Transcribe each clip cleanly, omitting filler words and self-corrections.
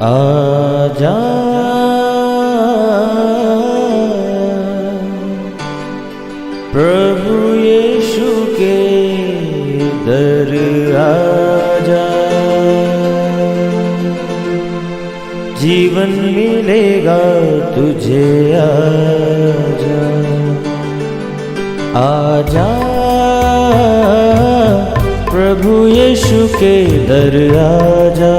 आजा प्रभु यीशु के दर आजा, जीवन मिलेगा तुझे। आजा आजा प्रभु यीशु के दर आजा,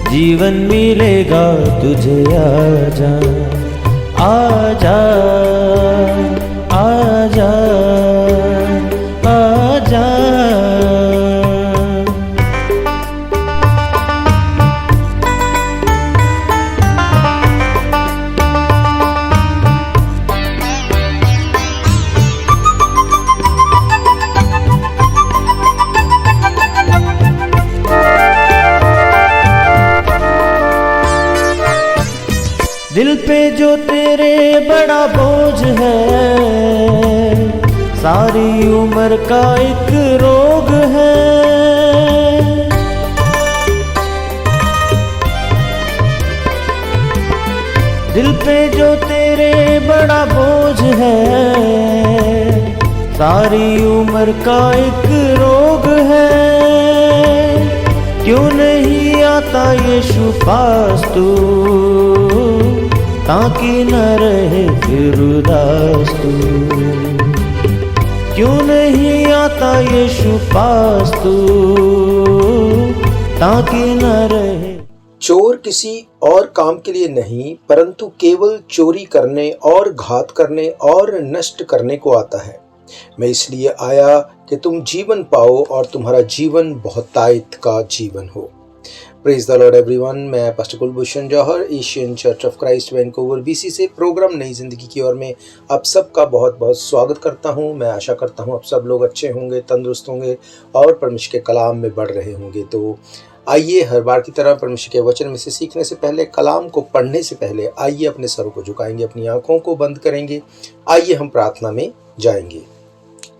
जीवन मिलेगा तुझे। आजा आजा आजा आजा। दिल पे जो तेरे बड़ा बोझ है, सारी उम्र का एक रोग है। दिल पे जो तेरे बड़ा बोझ है, सारी उम्र का एक रोग है। क्यों नहीं आता यीशु पास तू, ताकि न रहे फिर उदास तू। क्यों नहीं आता यीशु पास तू, ताकि न रहे। चोर किसी और काम के लिए नहीं, परंतु केवल चोरी करने और घात करने और नष्ट करने को आता है। मैं इसलिए आया कि तुम जीवन पाओ और तुम्हारा जीवन बहुतायत का जीवन हो। Praise the lord everyone. मैं pastor Kulbhushan Johar, Asian church of Christ Vancouver BC से प्रोग्राम नई जिंदगी की ओर में आप सबका बहुत बहुत स्वागत करता हूं। मैं आशा करता हूं आप सब लोग अच्छे होंगे, तंदुरुस्त होंगे और परमेश्वर के कलाम में बढ़ रहे होंगे। तो आइए हर बार की तरह परमेश्वर के वचन में से सीखने से पहले, कलाम को पढ़ने से पहले आइए अपने सरों को झुकाएंगे, अपनी आंखों को बंद करेंगे। आइए हम प्रार्थना में जाएंगे।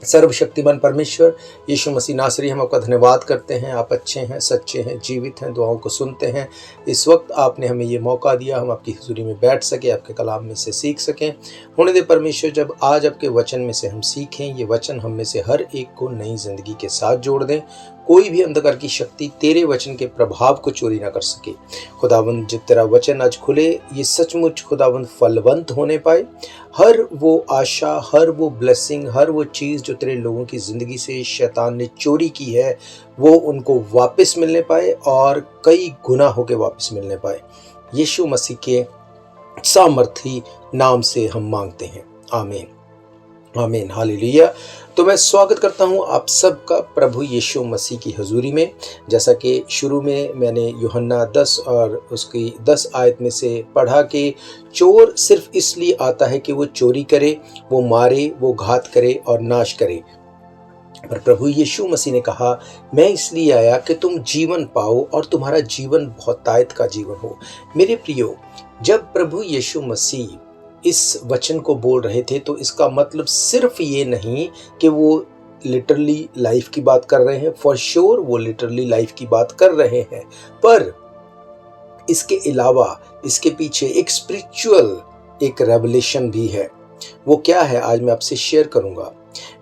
सर्वशक्तिमान परमेश्वर यीशु मसीह नासरी, हम आपका धन्यवाद करते हैं। आप अच्छे हैं, सच्चे हैं, जीवित हैं, दुआओं को सुनते हैं। इस वक्त आपने हमें ये मौका दिया, हम आपकी हुजूरी में बैठ सके, आपके कलाम में से सीख सकें। होने दे परमेश्वर, जब आज आपके वचन में से हम सीखें, ये वचन हम में से हर एक को नई जिंदगी के साथ जोड़ दें। कोई भी अंधकार की शक्ति तेरे वचन के प्रभाव को चोरी ना कर सके। खुदावंद, जब तेरा वचन आज खुले, ये सचमुच खुदावंद फलवंत होने पाए। हर वो आशा, हर वो ब्लेसिंग, हर वो चीज़ जो तेरे लोगों की ज़िंदगी से शैतान ने चोरी की है, वो उनको वापस मिलने पाए और कई गुना होके वापस मिलने पाए। यीशु मसीह के सामर्थी नाम से हम मांगते हैं, आमीन आमीन, हालेलुया। तो मैं स्वागत करता हूं आप सबका प्रभु यीशु मसीह की हजूरी में। जैसा कि शुरू में मैंने यूहन्ना 10 और उसकी 10 आयत में से पढ़ा कि चोर सिर्फ इसलिए आता है कि वो चोरी करे, वो मारे, वो घात करे और नाश करे। पर प्रभु यीशु मसीह ने कहा, मैं इसलिए आया कि तुम जीवन पाओ और तुम्हारा जीवन बहुतायत का जीवन हो। मेरे प्रियो, जब प्रभु यीशु मसीह इस वचन को बोल रहे थे तो इसका मतलब सिर्फ ये नहीं कि वो लिटरली लाइफ की बात कर रहे हैं। फॉर श्योर वो लिटरली लाइफ की बात कर रहे हैं, पर इसके अलावा इसके पीछे एक स्पिरिचुअल एक रेवलेशन भी है। वो क्या है, आज मैं आपसे शेयर करूंगा।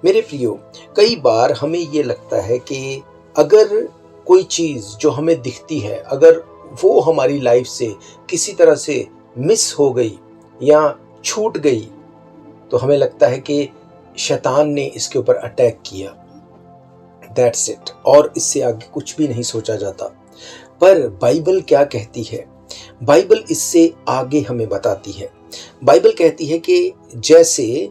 मेरे प्रियो, कई बार हमें ये लगता है कि अगर कोई चीज़ जो हमें दिखती है, अगर वो हमारी लाइफ से किसी तरह से मिस हो गई या छूट गई, तो हमें लगता है कि शैतान ने इसके ऊपर अटैक किया। दैट्स इट, और इससे आगे कुछ भी नहीं सोचा जाता। पर बाइबल क्या कहती है? बाइबल इससे आगे हमें बताती है। बाइबल कहती है कि जैसे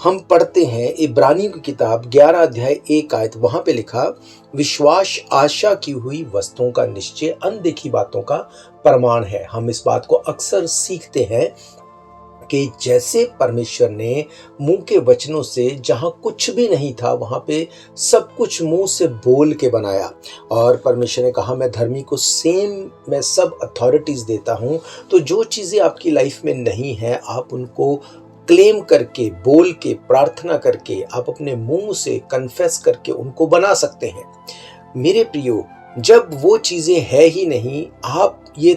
हम पढ़ते हैं इब्रानियों की किताब 11 अध्याय 1 आयत, वहां पे लिखा, विश्वास आशा की हुई वस्तुओं का निश्चय, अनदेखी बातों का प्रमाण है। हम इस बात को अक्सर सीखते हैं कि जैसे परमेश्वर ने मुंह के वचनों से जहां कुछ भी नहीं था वहां पे सब कुछ मुंह से बोल के बनाया, और परमेश्वर ने कहा, मैं धर्मी को मैं सब अथॉरिटीज देता हूं। तो जो चीजें आपकी लाइफ में नहीं है, आप उनको क्लेम करके, बोल के, प्रार्थना करके, आप अपने मुंह से कन्फेस करके उनको बना सकते हैं। मेरे प्रियो, जब वो चीजें है ही नहीं, आप ये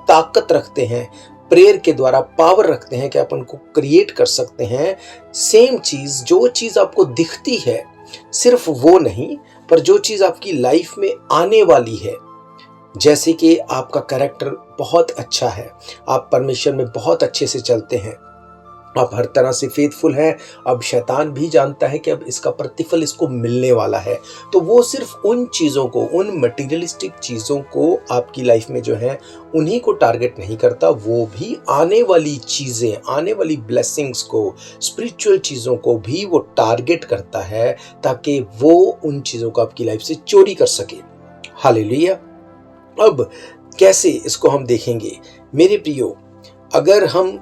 ताकत रखते हैं, प्रेयर के द्वारा पावर रखते हैं कि आप उनको क्रिएट कर सकते हैं। सेम चीज, जो चीज आपको दिखती है, सिर्फ वो नहीं, पर जो चीज आपकी लाइफ में आने वाली है, जैसे कि आपका कैरेक्टर बहुत अच्छा है, आप परमेश्वर में बहुत अच्छे से चलते हैं, आप हर तरह से फेथफुल हैं, अब शैतान भी जानता है कि अब इसका प्रतिफल इसको मिलने वाला है, तो वो सिर्फ उन चीज़ों को, उन मटेरियलिस्टिक चीज़ों को आपकी लाइफ में जो है उन्हीं को टारगेट नहीं करता, वो भी आने वाली चीज़ें, आने वाली ब्लेसिंग्स को, स्पिरिचुअल चीज़ों को भी वो टारगेट करता है, ताकि वो उन चीज़ों को आपकी लाइफ से चोरी कर सके। हालेलुया। अब कैसे इसको हम देखेंगे मेरे प्रियो, अगर हम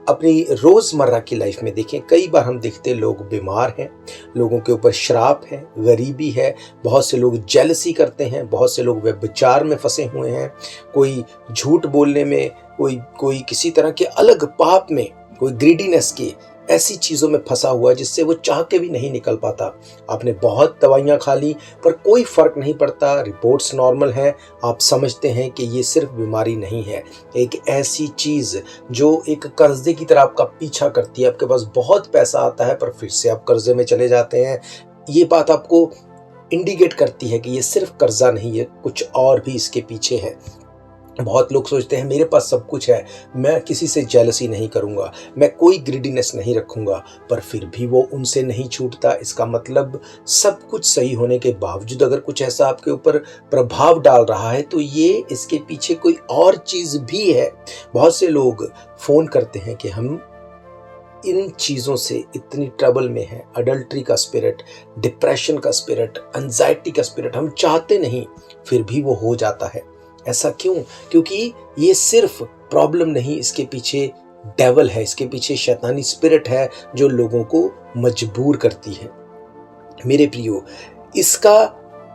अपनी रोजमर्रा की लाइफ में देखें, कई बार हम देखते हैं लोग बीमार हैं, लोगों के ऊपर श्राप है, गरीबी है, बहुत से लोग जेलसी करते हैं, बहुत से लोग व्यभिचार में फंसे हुए हैं, कोई झूठ बोलने में, कोई किसी तरह के अलग पाप में, कोई ग्रीडीनेस के ऐसी चीज़ों में फंसा हुआ है जिससे वो चाह के भी नहीं निकल पाता। आपने बहुत दवाइयाँ खा ली पर कोई फर्क नहीं पड़ता, रिपोर्ट्स नॉर्मल हैं, आप समझते हैं कि ये सिर्फ बीमारी नहीं है, एक ऐसी चीज़ जो एक कर्जे की तरह आपका पीछा करती है। आपके पास बहुत पैसा आता है पर फिर से आप कर्जे में चले जाते हैं। ये बात आपको इंडिकेट करती है कि ये सिर्फ कर्जा नहीं है, कुछ और भी इसके पीछे है। बहुत लोग सोचते हैं मेरे पास सब कुछ है, मैं किसी से जेलसी नहीं करूंगा, मैं कोई ग्रीडीनेस नहीं रखूंगा, पर फिर भी वो उनसे नहीं छूटता। इसका मतलब सब कुछ सही होने के बावजूद अगर कुछ ऐसा आपके ऊपर प्रभाव डाल रहा है तो ये इसके पीछे कोई और चीज़ भी है। बहुत से लोग फ़ोन करते हैं कि हम इन चीज़ों से इतनी ट्रबल में है, अडल्ट्री का स्पिरिट, डिप्रेशन का स्पिरिट, एंजाइटी का स्पिरिट, हम चाहते नहीं फिर भी वो हो जाता है। ऐसा क्यों? क्योंकि ये सिर्फ प्रॉब्लम नहीं, इसके पीछे डेवल है, इसके पीछे शैतानी स्पिरिट है जो लोगों को मजबूर करती है। मेरे प्रियो,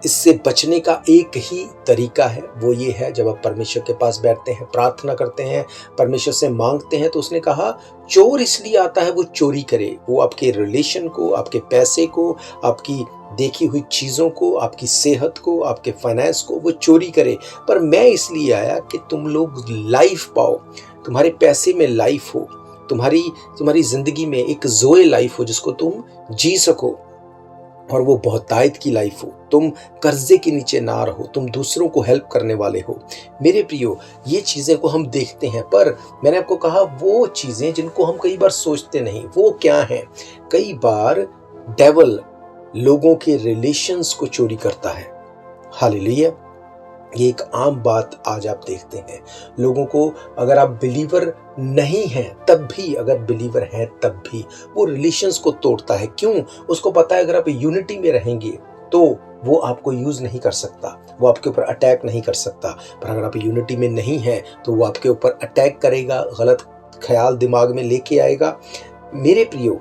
इससे बचने का एक ही तरीका है, वो ये है जब आप परमेश्वर के पास बैठते हैं, प्रार्थना करते हैं, परमेश्वर से मांगते हैं, तो उसने कहा चोर इसलिए आता है वो चोरी करे, वो आपके रिलेशन को, आपके पैसे को, आपकी देखी हुई चीज़ों को, आपकी सेहत को, आपके फाइनेंस को वो चोरी करे। पर मैं इसलिए आया कि तुम लोग लाइफ पाओ, तुम्हारे पैसे में लाइफ हो, तुम्हारी जिंदगी में एक जोए लाइफ हो जिसको तुम जी सको, और वो बहुतायत की लाइफ हो, तुम कर्जे के नीचे ना रहो, तुम दूसरों को हेल्प करने वाले हो। मेरे प्रियो, ये चीज़ें को हम देखते हैं, पर मैंने आपको कहा वो चीज़ें जिनको हम कई बार सोचते नहीं, वो क्या हैं? कई बार डेवल लोगों के रिलेशंस को चोरी करता है। हालेलुया। ये एक आम बात आज आप देखते हैं लोगों को, अगर आप बिलीवर नहीं हैं तब भी, अगर बिलीवर हैं तब भी वो रिलेशंस को तोड़ता है। क्यों? उसको पता है अगर आप यूनिटी में रहेंगे तो वो आपको यूज नहीं कर सकता, वो आपके ऊपर अटैक नहीं कर सकता, पर अगर आप यूनिटी में नहीं हैं तो वो आपके ऊपर अटैक करेगा, गलत ख्याल दिमाग में लेके आएगा। मेरे प्रियो,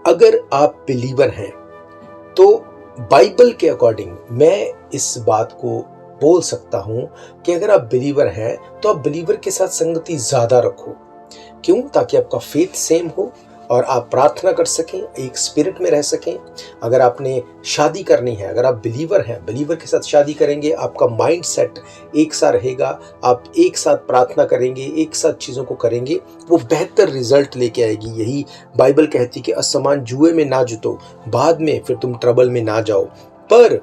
अगर आप बिलीवर हैं तो बाइबल के अकॉर्डिंग मैं इस बात को बोल सकता हूं कि अगर आप बिलीवर हैं तो आप बिलीवर के साथ संगति ज्यादा रखो। क्यों? ताकि आपका फेथ सेम हो और आप प्रार्थना कर सकें, एक स्पिरिट में रह सकें। अगर आपने शादी करनी है, अगर आप बिलीवर हैं, बिलीवर के साथ शादी करेंगे, आपका माइंड सेट एक सा रहेगा, आप एक साथ प्रार्थना करेंगे, एक साथ चीज़ों को करेंगे, वो बेहतर रिजल्ट लेके आएगी। यही बाइबल कहती कि असमान जुए में ना जुतो, बाद में फिर तुम ट्रबल में ना जाओ। पर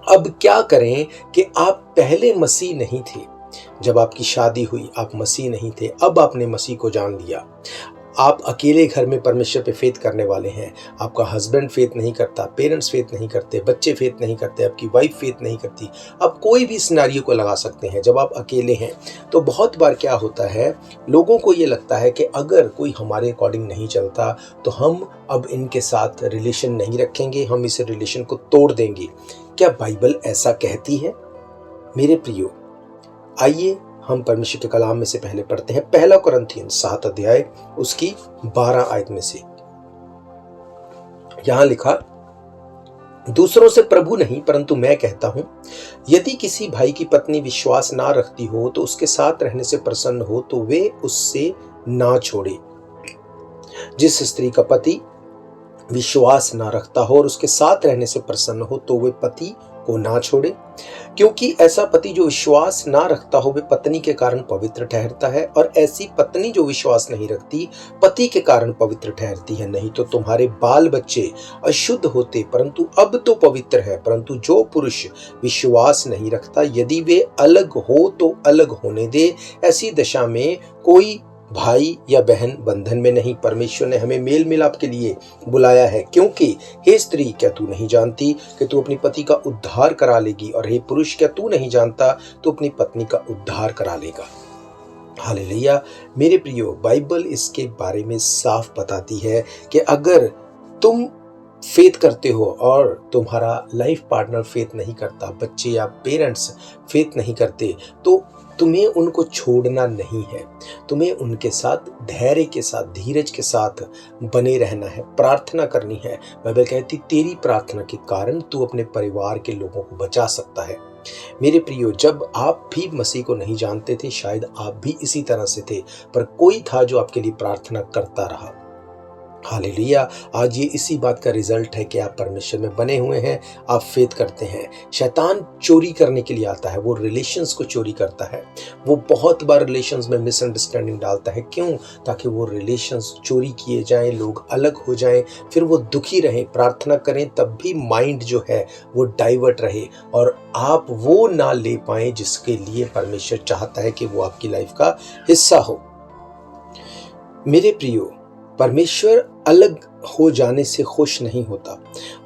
अब क्या करें कि आप पहले मसीह नहीं थे, जब आपकी शादी हुई आप मसीह नहीं थे, अब आपने मसीह को जान लिया, आप अकेले घर में परमेश्वर पे फेथ करने वाले हैं। आपका हस्बैंड फेथ नहीं करता, पेरेंट्स फेथ नहीं करते, बच्चे फेथ नहीं करते, आपकी वाइफ फेथ नहीं करती। आप कोई भी सिनेरियो को लगा सकते हैं। जब आप अकेले हैं तो बहुत बार क्या होता है, लोगों को ये लगता है कि अगर कोई हमारे अकॉर्डिंग नहीं चलता तो हम अब इनके साथ रिलेशन नहीं रखेंगे, हम इस रिलेशन को तोड़ देंगे। क्या बाइबल ऐसा कहती है? मेरे प्रियो, आइए हम परमेश्वर के कलाम में से पहले पढ़ते हैं, पहला कुरिन्थियन 7 अध्याय उसकी 12 आयत में से। यहां लिखा, दूसरों से प्रभु नहीं परंतु मैं कहता हूं, यदि किसी भाई की पत्नी विश्वास ना रखती हो तो उसके साथ रहने से प्रसन्न हो तो वे उससे ना छोड़े। जिस स्त्री का पति विश्वास ना रखता हो और उसके साथ रहने से प्रसन्न हो तो वे पति को ना छोड़े, क्योंकि ऐसा पति जो विश्वास ना रखता हो वे पत्नी के कारण पवित्र ठहरता है, और ऐसी पत्नी जो विश्वास नहीं रखती पति के कारण पवित्र ठहरती है। नहीं तो तुम्हारे बाल बच्चे अशुद्ध होते, परंतु अब तो पवित्र है। परंतु जो पुरुष विश्वास नहीं रखता, यदि वे अलग हो तो अलग होने दे। ऐसी दशा में कोई भाई या बहन बंधन में नहीं, परमेश्वर ने हमें मेल मिलाप के लिए बुलाया है। क्योंकि हे स्त्री, क्या तू नहीं जानती कि तू अपनी पति का उद्धार करा लेगी, और हे पुरुष, क्या तू नहीं जानता तू अपनी पत्नी का उद्धार करा लेगा। हालेलुया। मेरे प्रियो, बाइबल इसके बारे में साफ बताती है कि अगर तुम फेथ करते हो और तुम्हारा लाइफ पार्टनर फेथ नहीं करता, बच्चे या पेरेंट्स फेथ नहीं करते, तो तुम्हें उनको छोड़ना नहीं है। तुम्हें उनके साथ धैर्य के साथ, धीरज के साथ बने रहना है, प्रार्थना करनी है। बाइबल कहती तेरी प्रार्थना के कारण तू अपने परिवार के लोगों को बचा सकता है। मेरे प्रियो, जब आप भी मसीह को नहीं जानते थे, शायद आप भी इसी तरह से थे, पर कोई था जो आपके लिए प्रार्थना करता रहा। हालेलुया। आज ये इसी बात का रिजल्ट है कि आप परमेश्वर में बने हुए हैं, आप फेथ करते हैं। शैतान चोरी करने के लिए आता है, वो रिलेशंस को चोरी करता है। वो बहुत बार रिलेशंस में मिसअंडरस्टैंडिंग डालता है। क्यों? ताकि वो रिलेशंस चोरी किए जाएं, लोग अलग हो जाएं, फिर वो दुखी रहें, प्रार्थना करें तब भी माइंड जो है वो डाइवर्ट रहे, और आप वो ना ले पाएं जिसके लिए परमेश्वर चाहता है कि वो आपकी लाइफ का हिस्सा हो। मेरे प्रियो, परमेश्वर अलग हो जाने से खुश नहीं होता।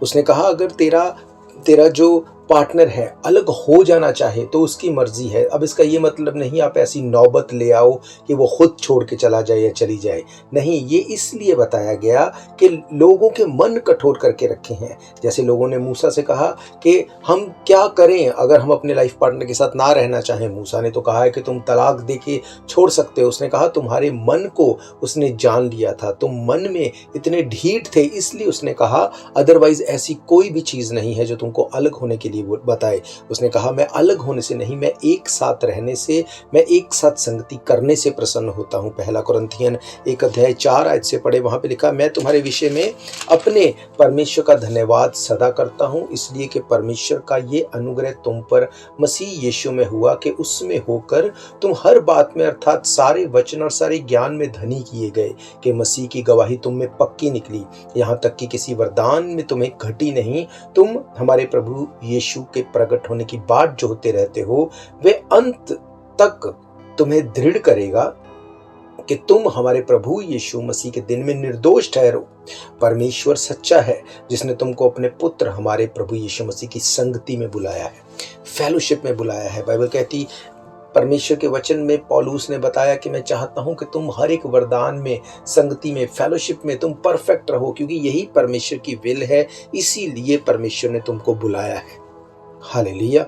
उसने कहा अगर तेरा जो पार्टनर है अलग हो जाना चाहे तो उसकी मर्जी है। अब इसका ये मतलब नहीं आप ऐसी नौबत ले आओ कि वो खुद छोड़ के चला जाए या चली जाए। नहीं, ये इसलिए बताया गया कि लोगों के मन कठोर करके रखे हैं। जैसे लोगों ने मूसा से कहा कि हम क्या करें अगर हम अपने लाइफ पार्टनर के साथ ना रहना चाहें। मूसा ने तो कहा है कि तुम तलाक दे के छोड़ सकते हो। उसने कहा तुम्हारे मन को उसने जान लिया था, तुम मन में इतने ढीठ थे, इसलिए उसने कहा अदरवाइज ऐसी कोई भी चीज़ नहीं है जो तुमको अलग होने के लिए बताए। उसने कहा मैं अलग होने से नहीं, मैं एक साथ रहने से, मैं एक साथ संगति करने से प्रसन्न होता हूँ। पहला कुरिन्थियन 1:4 से पढ़े, वहां पे लिखा मैं तुम्हारे विषय में अपने परमेश्वर का धन्यवाद सदा करता हूँ, इसलिए कि परमेश्वर का ये अनुग्रह तुम पर मसीह यीशु में हुआ कि उसमें होकर तुम हर बात में अर्थात सारे वचन और सारे ज्ञान में धनी किए गए, कि मसीह की गवाही तुम में पक्की निकली, यहाँ तक कि किसी वरदान में तुम्हें घटी नहीं। तुम हमारे प्रभु यीशु के प्रकट होने की बात जो होते रहते हो, वे अंत तक तुम्हें दृढ़ करेगा कि तुम हमारे प्रभु यीशु मसीह के दिन में निर्दोष ठहरो। परमेश्वर सच्चा है जिसने तुमको अपने पुत्र हमारे प्रभु यीशु मसीह की संगति में बुलाया है, फेलोशिप में बुलाया है। बाइबल कहती परमेश्वर के वचन में पौलुस ने बताया कि मैं चाहता हूं कि तुम हर एक वरदान में, संगति में, फेलोशिप में तुम परफेक्ट रहो, क्योंकि यही परमेश्वर की विल है, इसीलिए परमेश्वर ने तुमको बुलाया है। हालेलुया।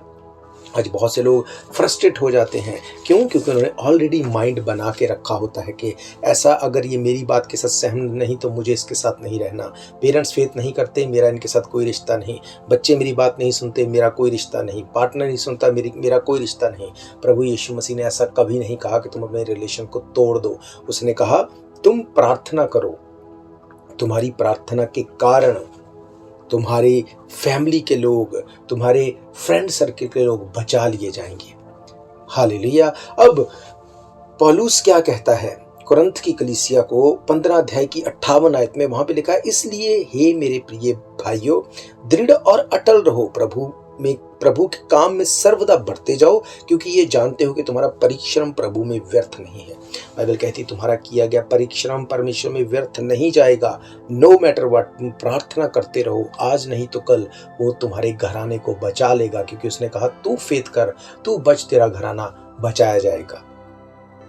आज बहुत से लोग फ्रस्ट्रेट हो जाते हैं। क्यों? क्योंकि उन्होंने ऑलरेडी माइंड बना के रखा होता है कि ऐसा अगर ये मेरी बात के साथ सहमत नहीं तो मुझे इसके साथ नहीं रहना। पेरेंट्स फेथ नहीं करते, मेरा इनके साथ कोई रिश्ता नहीं। बच्चे मेरी बात नहीं सुनते, मेरा कोई रिश्ता नहीं। पार्टनर नहीं सुनता, मेरा कोई रिश्ता नहीं। प्रभु यीशु मसीह ने ऐसा कभी नहीं कहा कि तुम अपने रिलेशन को तोड़ दो। उसने कहा तुम प्रार्थना करो, तुम्हारी प्रार्थना के कारण तुम्हारे फैमिली के लोग, तुम्हारे फ्रेंड सर्किल के लोग बचा लिए जाएंगे। हालेलुया। अब पौलुस क्या कहता है कुरिन्थ की कलीसिया को 15:58 में, वहां पे लिखा है इसलिए हे मेरे प्रिय भाइयों, दृढ़ और अटल रहो, प्रभु के काम में सर्वदा बढ़ते जाओ, क्योंकि ये जानते हो कि तुम्हारा परिश्रम प्रभु में व्यर्थ नहीं है। बाइबल कहती तुम्हारा किया गया परिश्रम परमेश्वर में व्यर्थ नहीं जाएगा। नो मैटर व्हाट, प्रार्थना करते रहो, आज नहीं तो कल वो तुम्हारे घराने को बचा लेगा, क्योंकि उसने कहा तू फेथ कर, तू बच, तेरा घराना बचाया जाएगा।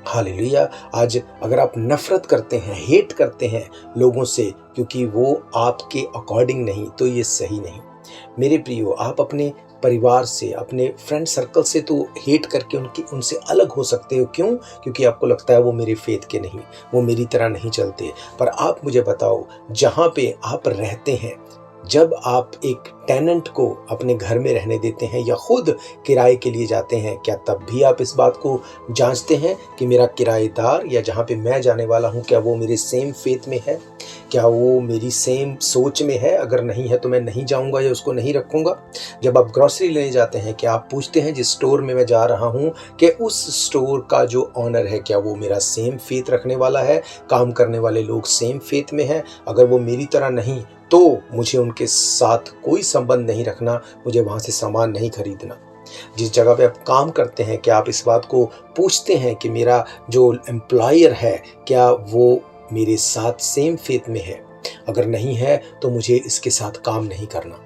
हालेलुया। आज अगर आप नफरत करते हैं, हेट करते हैं लोगों से क्योंकि वो आपके अकॉर्डिंग नहीं, तो ये सही नहीं। मेरे प्रियो, आप अपने परिवार से, अपने फ्रेंड सर्कल से तो हेट करके उनसे अलग हो सकते हो। क्यों? क्योंकि आपको लगता है वो मेरे फेथ के नहीं, वो मेरी तरह नहीं चलते। पर आप मुझे बताओ, जहाँ पे आप रहते हैं जब आप एक टेनेंट को अपने घर में रहने देते हैं या खुद किराए के लिए जाते हैं, क्या तब भी आप इस बात को जांचते हैं कि मेरा किराएदार या जहाँ पे मैं जाने वाला हूँ, क्या वो मेरे सेम फेथ में है? क्या वो मेरी सेम सोच में है? अगर नहीं है तो मैं नहीं जाऊँगा या उसको नहीं रखूँगा। जब आप ग्रॉसरी लेने जाते हैं, क्या आप पूछते हैं जिस स्टोर में मैं जा रहा हूँ कि उस स्टोर का जो ऑनर है, क्या वो मेरा सेम फेथ रखने वाला है? काम करने वाले लोग सेम फेथ में हैं? अगर वो मेरी तरह नहीं तो मुझे उनके साथ कोई संबंध नहीं रखना, मुझे वहाँ से सामान नहीं खरीदना। जिस जगह पे आप काम करते हैं, क्या आप इस बात को पूछते हैं कि मेरा जो एम्प्लॉयर है, क्या वो मेरे साथ सेम फेथ में है? अगर नहीं है तो मुझे इसके साथ काम नहीं करना।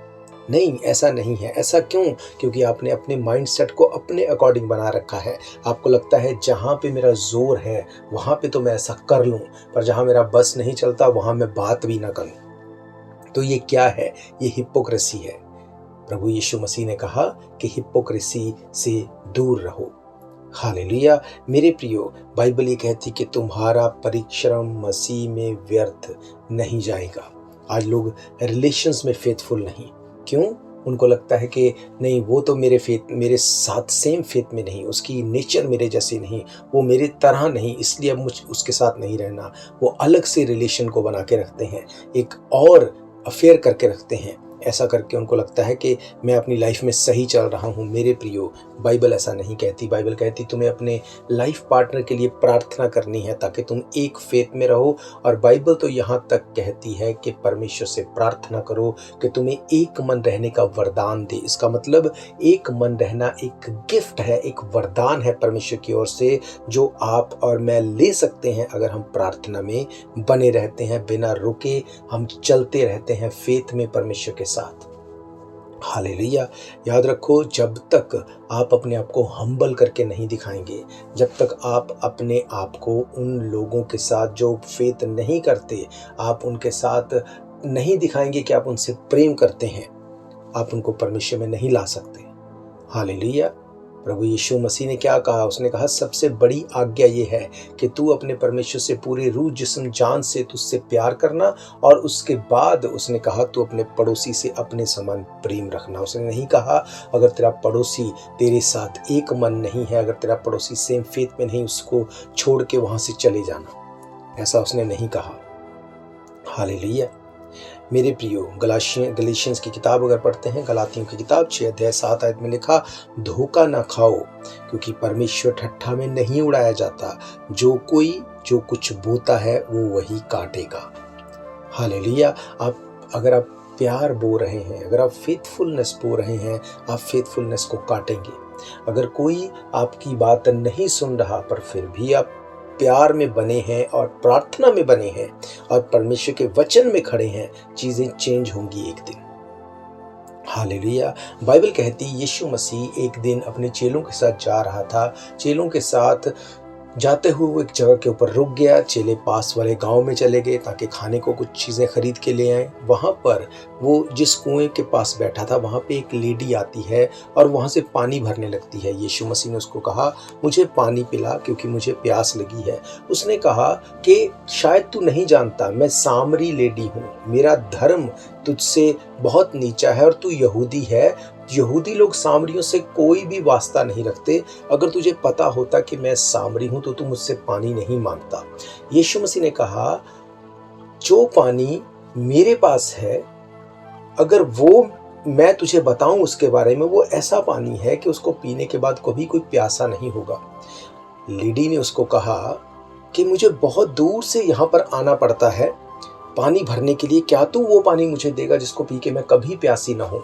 नहीं, ऐसा नहीं है। ऐसा क्यों? क्योंकि आपने अपने माइंडसेट को अपने अकॉर्डिंग बना रखा है। आपको लगता है जहाँ पे मेरा जोर है वहाँ पे तो मैं ऐसा कर लूँ, पर जहाँ मेरा बस नहीं चलता वहाँ मैं बात भी ना करूँ। तो ये क्या है? ये हिपोक्रेसी है। प्रभु यीशु मसीह ने कहा कि हिपोक्रेसी से दूर रहो। हालेलुया। मेरे प्रियो, बाइबल ये कहती कि तुम्हारा परिश्रम मसीह में व्यर्थ नहीं जाएगा। आज लोग रिलेशंस में फेथफुल नहीं। क्यों? उनको लगता है कि नहीं, वो तो मेरे साथ सेम फेथ में नहीं, उसकी नेचर मेरे जैसी नहीं, वो मेरे तरह नहीं, इसलिए अब मुझ उसके साथ नहीं रहना। वो अलग से रिलेशन को बना के रखते हैं, एक और अफेयर करके रखते हैं। ऐसा करके उनको लगता है कि मैं अपनी लाइफ में सही चल रहा हूँ। मेरे प्रियो, बाइबल ऐसा नहीं कहती। बाइबल कहती तुम्हें अपने लाइफ पार्टनर के लिए प्रार्थना करनी है ताकि तुम एक फेथ में रहो। और बाइबल तो यहाँ तक कहती है कि परमेश्वर से प्रार्थना करो कि तुम्हें एक मन रहने का वरदान दे। इसका मतलब एक मन रहना एक गिफ्ट है, एक वरदान है परमेश्वर की ओर से, जो आप और मैं ले सकते हैं अगर हम प्रार्थना में बने रहते हैं, बिना रुके हम चलते रहते हैं फेथ में परमेश्वर के साथ। हालेलुया। याद रखो, जब तक आप अपने आप को हम्बल करके नहीं दिखाएंगे, जब तक आप अपने आप को उन लोगों के साथ जो फेथ नहीं करते, आप उनके साथ नहीं दिखाएंगे कि आप उनसे प्रेम करते हैं, आप उनको परमेश्वर में नहीं ला सकते। हालेलुया। प्रभु यीशु मसीह ने क्या कहा? उसने कहा सबसे बड़ी आज्ञा ये है कि तू अपने परमेश्वर से पूरे रूह जिस्म जान से तुझसे प्यार करना, और उसके बाद उसने कहा तू अपने पड़ोसी से अपने समान प्रेम रखना। उसने नहीं कहा अगर तेरा पड़ोसी तेरे साथ एक मन नहीं है, अगर तेरा पड़ोसी सेम फेथ में नहीं, उसको छोड़ के वहाँ से चले जाना। ऐसा उसने नहीं कहा। हालेलुया। मेरे प्रियो, गलाशियंस की किताब अगर पढ़ते हैं, गलातियों की किताब 6 अध्याय 7 आयत में लिखा, धोखा ना खाओ क्योंकि परमेश्वर ठट्ठा में नहीं उड़ाया जाता। जो कोई जो कुछ बोता है वो वही काटेगा। हालेलुया। अगर आप प्यार बो रहे हैं, अगर आप फेथफुलनेस बो रहे हैं, आप फेथफुलनेस को काटेंगे। अगर कोई आपकी बात नहीं सुन रहा पर फिर भी आप प्यार में बने हैं और प्रार्थना में बने हैं और परमेश्वर के वचन में खड़े हैं, चीजें चेंज होंगी एक दिन। हालेलुया। बाइबल कहती यीशु मसीह एक दिन अपने चेलों के साथ जा रहा था। चेलों के साथ जाते हुए वो एक जगह के ऊपर रुक गया। चेले पास वाले गांव में चले गए ताकि खाने को कुछ चीज़ें खरीद के ले आए। वहाँ पर वो जिस कुएं के पास बैठा था वहाँ पे एक लेडी आती है और वहाँ से पानी भरने लगती है। यीशु मसीह ने उसको कहा मुझे पानी पिला क्योंकि मुझे प्यास लगी है। उसने कहा कि शायद तू नहीं जानता, मैं सामरी लेडी हूँ, मेरा धर्म तुझसे बहुत नीचा है और तू यहूदी है। यहूदी लोग सामरियों से कोई भी वास्ता नहीं रखते। अगर तुझे पता होता कि मैं सामरी हूं तो तू मुझसे पानी नहीं मांगता। यीशु मसीह ने कहा जो पानी मेरे पास है, अगर वो मैं तुझे बताऊं उसके बारे में, वो ऐसा पानी है कि उसको पीने के बाद कभी कोई प्यासा नहीं होगा। लेडी ने उसको कहा कि मुझे बहुत दूर से यहाँ पर आना पड़ता है पानी भरने के लिए, क्या तू वो पानी मुझे देगा जिसको पी के मैं कभी प्यासी ना हूं।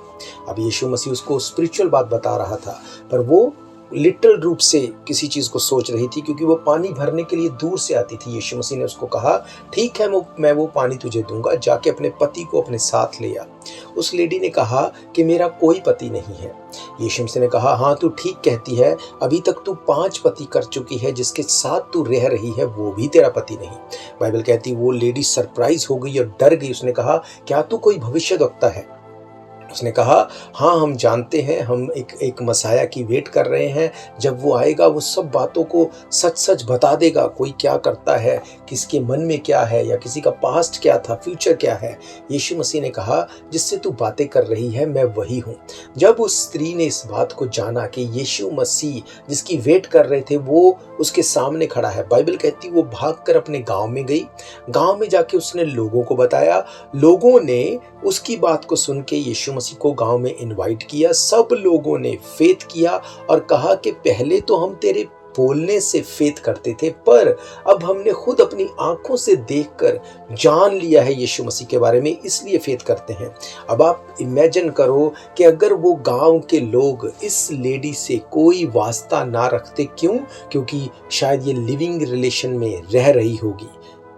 अब यीशु मसीह उसको स्पिरिचुअल बात बता रहा था, पर वो लिटरल रूप से किसी चीज को सोच रही थी क्योंकि वो पानी भरने के लिए दूर से आती थी। यीशु मसीह ने उसको कहा ठीक है, मैं वो पानी तुझे दूंगा, जाके अपने पति को अपने साथ ले आ। उस लेडी ने कहा कि मेरा कोई पति नहीं है। यीशु मसीह ने कहा हाँ तू ठीक कहती है, अभी तक तू 5 पति कर चुकी है, जिसके साथ तू रह रही है वो भी तेरा पति नहीं। बाइबल कहती वो लेडी सरप्राइज हो गई और डर गई। उसने कहा क्या तू कोई भविष्यद्वक्ता है? उसने कहा, हाँ हम जानते हैं, हम एक मसाया की वेट कर रहे हैं, जब वो आएगा वो सब बातों को सच सच बता देगा, कोई क्या करता है, किसके मन में क्या है, या किसी का पास्ट क्या था, फ्यूचर क्या है। यीशु मसीह ने कहा, जिससे तू बातें कर रही है मैं वही हूँ। जब उस स्त्री ने इस बात को जाना कि यीशु मसीह जिसकी वेट कर रहे थे वो उसके सामने खड़ा है, बाइबल कहती वो भागकर अपने गांव में गई। गांव में जाके उसने लोगों को बताया, लोगों ने उसकी बात को सुन के यीशु मसीह को गांव में इनवाइट किया। सब लोगों ने फेथ किया और कहा कि पहले तो हम तेरे बोलने से फेथ करते थे, पर अब हमने खुद अपनी आंखों से देखकर जान लिया है यीशु मसीह के बारे में, इसलिए फेथ करते हैं। अब आप इमेजिन करो कि अगर वो गांव के लोग इस लेडी से कोई वास्ता ना रखते, क्यों? क्योंकि शायद ये लिविंग रिलेशन में रह रही होगी।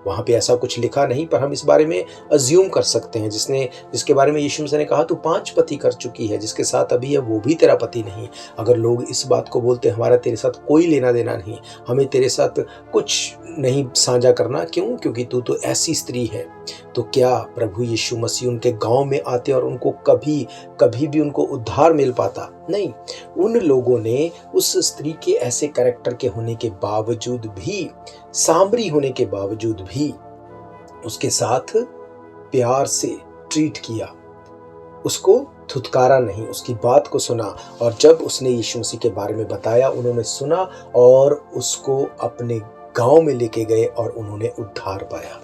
वहां पे ऐसा कुछ लिखा नहीं, पर हम इस बारे में अज्यूम कर सकते हैं। जिसके बारे में यीशु मसीह ने कहा तू 5 पति कर चुकी है, जिसके साथ अभी है वो भी तेरा पति नहीं। अगर लोग इस बात को बोलते हमारा तेरे साथ कोई लेना देना नहीं, हमें तेरे साथ कुछ नहीं साझा करना, क्यों? क्योंकि तू तो ऐसी स्त्री है। तो क्या प्रभु यीशु मसीह उनके गांव में आते और उनको कभी भी उनको उद्धार मिल पाता? नहीं। उन लोगों ने उस स्त्री के ऐसे कैरेक्टर के होने के बावजूद भी, सामरी होने के बावजूद भी उसके साथ प्यार से ट्रीट किया, उसको थुतकारा नहीं, उसकी बात को सुना। और जब उसने यीशु मसीह के बारे में बताया, उन्होंने सुना और उसको अपने गांव में लेके गए और उन्होंने उद्धार पाया।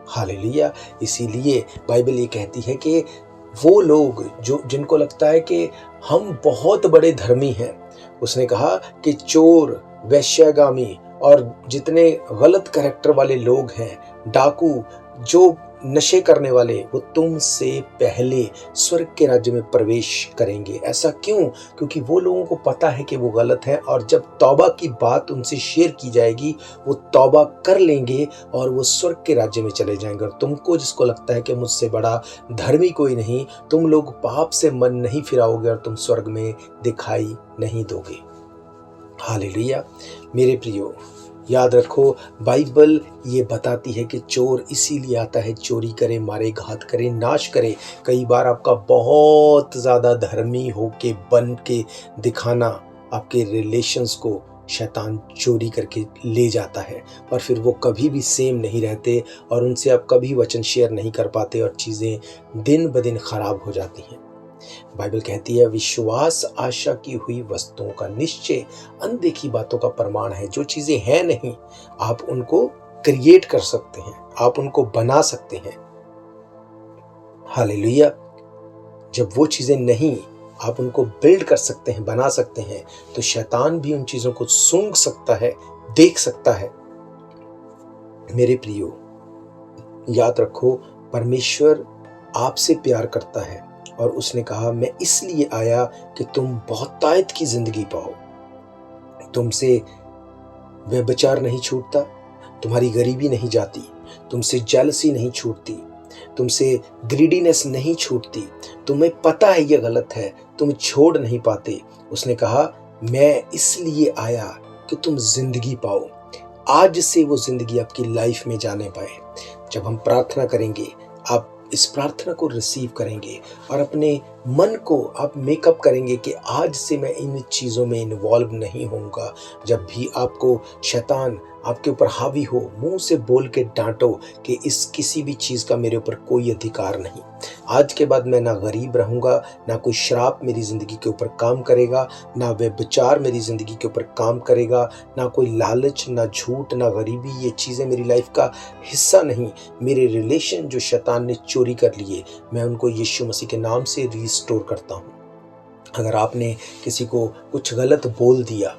हालेलुया। इसीलिए बाइबल ये कहती है कि वो लोग जिनको लगता है कि हम बहुत बड़े धर्मी हैं, उसने कहा कि चोर, वैश्यगामी और जितने गलत कैरेक्टर वाले लोग हैं, डाकू, जो नशे करने वाले, वो तुमसे पहले स्वर्ग के राज्य में प्रवेश करेंगे। ऐसा क्यों? क्योंकि वो लोगों को पता है कि वो गलत है, और जब तौबा की बात उनसे शेयर की जाएगी वो तौबा कर लेंगे और वो स्वर्ग के राज्य में चले जाएंगे। और तुमको जिसको लगता है कि मुझसे बड़ा धर्मी कोई नहीं, तुम लोग पाप से मन नहीं फिराओगे और तुम स्वर्ग में दिखाई नहीं दोगे। हालेलुया। मेरे प्रियो, याद रखो, बाइबल ये बताती है कि चोर इसीलिए आता है, चोरी करे, मारे, घात करे, नाश करे। कई बार आपका बहुत ज़्यादा धर्मी होके बन के दिखाना, आपके रिलेशंस को शैतान चोरी करके ले जाता है, और फिर वो कभी भी सेम नहीं रहते और उनसे आप कभी वचन शेयर नहीं कर पाते और चीज़ें दिन ब दिन खराब हो जाती हैं। बाइबल कहती है, विश्वास आशा की हुई वस्तुओं का, निश्चय अनदेखी बातों का प्रमाण है। जो चीजें हैं नहीं, आप उनको क्रिएट कर सकते हैं, आप उनको बना सकते हैं। हालेलुया। जब वो चीजें नहीं, आप उनको बिल्ड कर सकते हैं, बना सकते हैं, तो शैतान भी उन चीजों को सूंघ सकता है, देख सकता है। मेरे प्रियो, याद रखो, परमेश्वर आपसे प्यार करता है और उसने कहा, मैं इसलिए आया कि तुम बहुतायत की जिंदगी पाओ। तुमसे व्यभिचार नहीं छूटता, तुम्हारी गरीबी नहीं जाती, तुमसे जेलसी नहीं छूटती, तुमसे ग्रीडीनेस नहीं छूटती, तुम्हें पता है ये गलत है, तुम छोड़ नहीं पाते। उसने कहा, मैं इसलिए आया कि तुम जिंदगी पाओ। आज से वो जिंदगी आपकी लाइफ में जाने पाए। जब हम प्रार्थना करेंगे, आप इस प्रार्थना को रिसीव करेंगे और अपने मन को आप मेकअप करेंगे कि आज से मैं इन चीज़ों में इन्वॉल्व नहीं होऊंगा। जब भी आपको शैतान आपके ऊपर हावी हो, मुंह से बोल के डांटो कि इस किसी भी चीज़ का मेरे ऊपर कोई अधिकार नहीं। आज के बाद मैं ना गरीब रहूंगा, ना कोई श्राप मेरी ज़िंदगी के ऊपर काम करेगा, ना व्यभिचार मेरी ज़िंदगी के ऊपर काम करेगा, ना कोई लालच, ना झूठ, ना गरीबी, ये चीज़ें मेरी लाइफ का हिस्सा नहीं। मेरे रिलेशन जो शैतान ने चोरी कर लिए, मैं उनको यीशु मसीह के नाम से रिस्टोर करता हूँ। अगर आपने किसी को कुछ गलत बोल दिया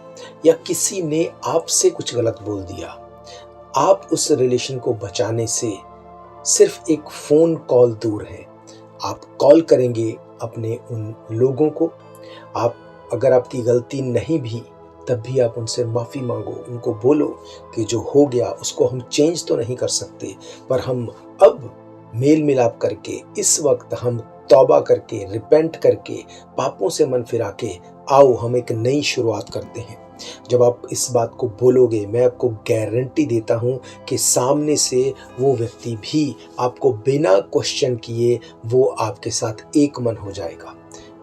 या किसी ने आपसे कुछ गलत बोल दिया, आप उस रिलेशन को बचाने से सिर्फ एक फ़ोन कॉल दूर है। आप कॉल करेंगे अपने उन लोगों को, अगर आपकी गलती नहीं भी, तब भी आप उनसे माफ़ी मांगो, उनको बोलो कि जो हो गया उसको हम चेंज तो नहीं कर सकते, पर हम अब मेल मिलाप करके इस वक्त हम तौबा करके, रिपेंट करके, पापों से मन फिरा के आओ हम एक नई शुरुआत करते हैं। जब आप इस बात को बोलोगे, मैं आपको गारंटी देता हूँ कि सामने से वो व्यक्ति भी आपको बिना क्वेश्चन किए वो आपके साथ एक मन हो जाएगा।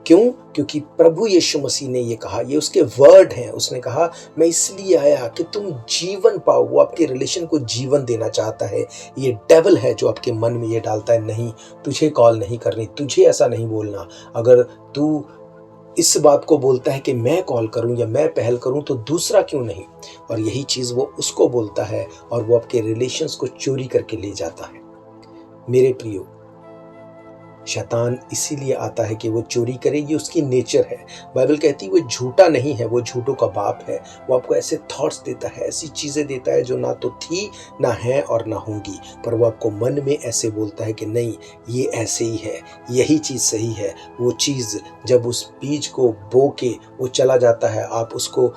क्यों? क्योंकि प्रभु यीशु मसीह ने ये कहा, ये उसके वर्ड हैं। उसने कहा, मैं इसलिए आया कि तुम जीवन पाओ। वो आपके रिलेशन को जीवन देना चाहता है। ये डेविल है जो आपके मन में ये डालता है, नहीं तुझे कॉल नहीं करनी, तुझे ऐसा नहीं बोलना। अगर तू इस बात को बोलता है कि मैं कॉल करूं या मैं पहल करूं तो दूसरा क्यों नहीं, और यही चीज़ वो उसको बोलता है और वो आपके रिलेशंस को चोरी करके ले जाता है। मेरे प्रियो, शैतान इसीलिए आता है कि वो चोरी करे, ये उसकी नेचर है। बाइबल कहती है वो झूठा नहीं है, वो झूठों का बाप है। वो आपको ऐसे थॉट्स देता है, ऐसी चीज़ें देता है जो ना तो थी, ना है और ना होंगी, पर वो आपको मन में ऐसे बोलता है कि नहीं ये ऐसे ही है, यही चीज़ सही है। वो चीज़ जब उस बीज को बो के वो चला जाता है, आप उसको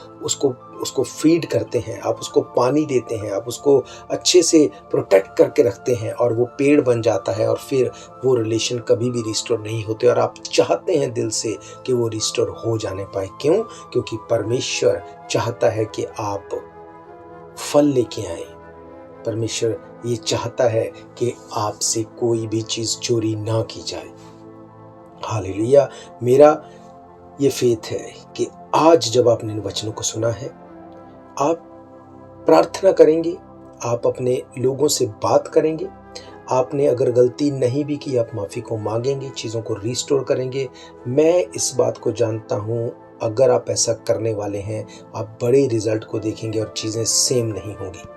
फीड करते हैं, आप उसको पानी देते हैं, आप उसको अच्छे से प्रोटेक्ट करके रखते हैं और वो पेड़ बन जाता है, और फिर वो रिलेशन कभी भी रिस्टोर नहीं होते, और आप चाहते हैं दिल से कि वो रिस्टोर हो जाने पाए। क्यों? क्योंकि परमेश्वर चाहता है कि आप फल लेके आए। परमेश्वर ये चाहता है कि आपसे कोई भी चीज़ चोरी ना की जाए। हालेलुया। मेरा ये फेथ है कि आज जब आपने इन वचनों को सुना है, आप प्रार्थना करेंगे, आप अपने लोगों से बात करेंगे, आपने अगर गलती नहीं भी की आप माफ़ी को मांगेंगे, चीज़ों को रिस्टोर करेंगे। मैं इस बात को जानता हूँ, अगर आप ऐसा करने वाले हैं, आप बड़े रिजल्ट को देखेंगे और चीज़ें सेम नहीं होंगी।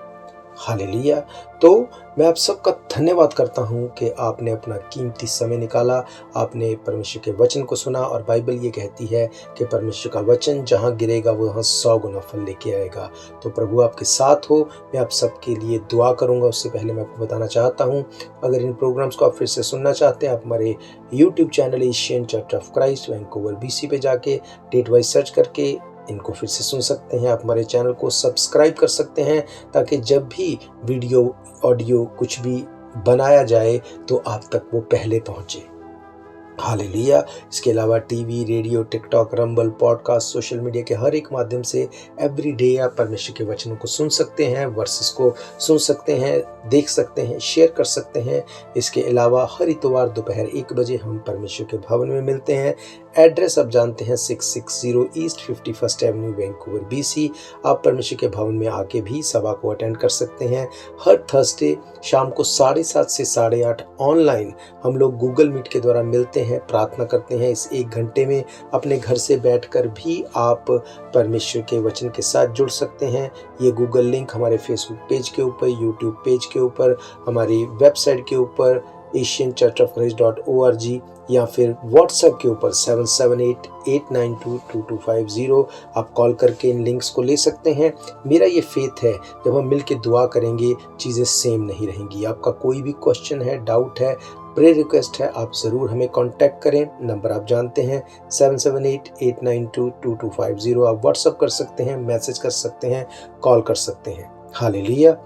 हालेलुया। तो मैं आप सबका धन्यवाद करता हूँ कि आपने अपना कीमती समय निकाला, आपने परमेश्वर के वचन को सुना, और बाइबल ये कहती है कि परमेश्वर का वचन जहाँ गिरेगा वो वहाँ 100 गुना फल लेके आएगा। तो प्रभु आपके साथ हो। मैं आप सबके लिए दुआ करूँगा। उससे पहले मैं आपको बताना चाहता हूँ, अगर इन प्रोग्राम्स को आप फिर से सुनना चाहते हैं, आप हमारे YouTube channel Asian church of Christ Vancouver BC पे जाके डेट वाइज सर्च करके इनको फिर से सुन सकते हैं। आप हमारे चैनल को सब्सक्राइब कर सकते हैं, ताकि जब भी वीडियो ऑडियो कुछ भी बनाया जाए तो आप तक वो पहले पहुंचे। हालेलुया। इसके अलावा TV, radio, TikTok, rumble, podcast, social media के हर एक माध्यम से एवरी डे आप परमेश्वर के वचनों को सुन सकते हैं, वर्सेस को सुन सकते हैं, देख सकते हैं, शेयर कर सकते हैं। इसके अलावा हर इतवार दोपहर 1 बजे हम परमेश्वर के भवन में मिलते हैं। एड्रेस आप जानते हैं, 660 east 51st Avenue Vancouver BC। आप परमेश्वर के भवन में आके भी सभा को अटेंड कर सकते हैं। हर थर्सडे शाम को 7:30 से 8:30 ऑनलाइन हम लोग गूगल मीट के द्वारा मिलते हैं, प्रार्थना करते हैं। इस 1 घंटे में अपने घर से बैठकर भी आप परमेश्वर के वचन के साथ जुड़ सकते हैं। ये गूगल लिंक हमारे फेसबुक पेज के ऊपर, यूट्यूब पेज के ऊपर, हमारी वेबसाइट के ऊपर asianchurchofchrist.org, या फिर व्हाट्सएप के ऊपर 7788922250 आप कॉल करके इन लिंक्स को ले सकते हैं। मेरा ये फेथ है, जब हम मिल के दुआ करेंगे चीज़ें सेम नहीं रहेंगी। आपका कोई भी क्वेश्चन है, डाउट है, प्रे रिक्वेस्ट है, आप ज़रूर हमें कांटेक्ट करें। नंबर आप जानते हैं, 7788922250। आप व्हाट्सएप कर सकते हैं, मैसेज कर सकते हैं, कॉल कर सकते हैं। हालेलुया।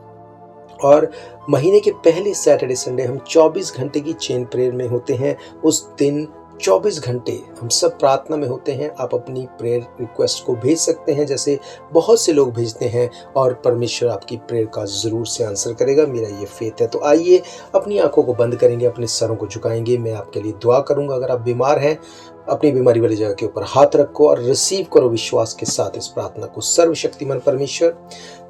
और महीने के पहले सैटरडे संडे हम 24 घंटे की चेन प्रेयर में होते हैं। उस दिन 24 घंटे हम सब प्रार्थना में होते हैं। आप अपनी प्रेयर रिक्वेस्ट को भेज सकते हैं, जैसे बहुत से लोग भेजते हैं, और परमेश्वर आपकी प्रेयर का ज़रूर से आंसर करेगा। मेरा ये फेथ है। तो आइए अपनी आंखों को बंद करेंगे, अपने सरों को झुकाएंगे, मैं आपके लिए दुआ करूंगा। अगर आप बीमार हैं, अपनी बीमारी वाली जगह के ऊपर हाथ रखो और रिसीव करो विश्वास के साथ इस प्रार्थना को। सर्वशक्तिमान परमेश्वर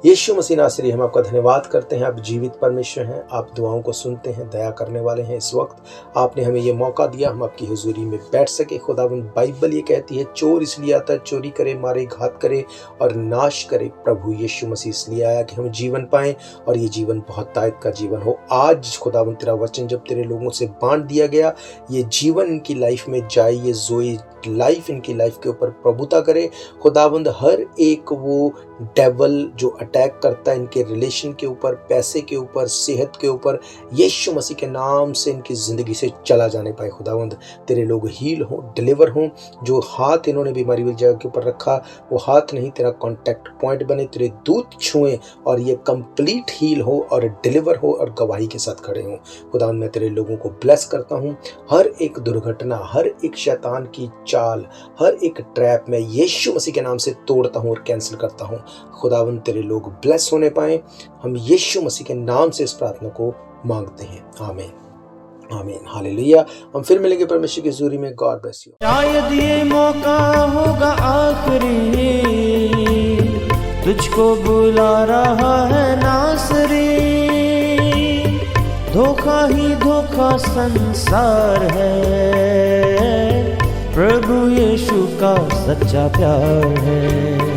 यीशु मसीह नासरी, हम आपका धन्यवाद करते हैं। आप जीवित परमेश्वर हैं, आप दुआओं को सुनते हैं, दया करने वाले हैं। इस वक्त आपने हमें ये मौका दिया, हम आपकी हुजूरी में बैठ सके। खुदावंद, बाइबल ये कहती है, चोर इसलिए आता है, चोरी करे, मारे, घात करे और नाश करे। प्रभु यीशु मसीह इसलिए आया कि हम जीवन पाएं, और ये जीवन बहुत ताकत का जीवन हो। आज खुदावंद, तेरा वचन जब तेरे लोगों से बांट दिया गया, ये जीवन इनकी लाइफ में जाए, ये जोई लाइफ इनकी लाइफ के ऊपर प्रभुता करे। खुदावंद, हर एक वो डेवल जो अटैक करता है इनके रिलेशन के ऊपर, पैसे के ऊपर, सेहत के ऊपर, यीशु मसीह के नाम से इनकी ज़िंदगी से चला जाने पाए। खुदावंद, तेरे लोग हील हों, डिलीवर हों। जो हाथ इन्होंने बीमारी वाली जगह के ऊपर रखा, वो हाथ नहीं, तेरा कॉन्टैक्ट पॉइंट बने, तेरे दूत छुएं और ये कंप्लीट हील हो और डिलीवर हो और गवाही के साथ खड़े हों। खुदावंद, मैं तेरे लोगों को ब्लेस करता हूँ। हर एक दुर्घटना, हर एक शैतान की चाल, हर एक ट्रैप मैं यीशु मसीह के नाम से तोड़ता हूँ और कैंसिल करता हूँ। खुदावन तेरे लोग ब्लेस होने पाए, हम यीशु मसीह के नाम से इस प्रार्थना को मांगते हैं। आमीन आमीन हालेलुया। हम फिर मिलेंगे परमेश्वर की हजूरी में। God bless you. शायद ये मौका होगा आखिरी, तुझको बुला रहा है नासरी। धोखा ही धोखा संसार है, प्रभु यीशु का सच्चा प्यार है।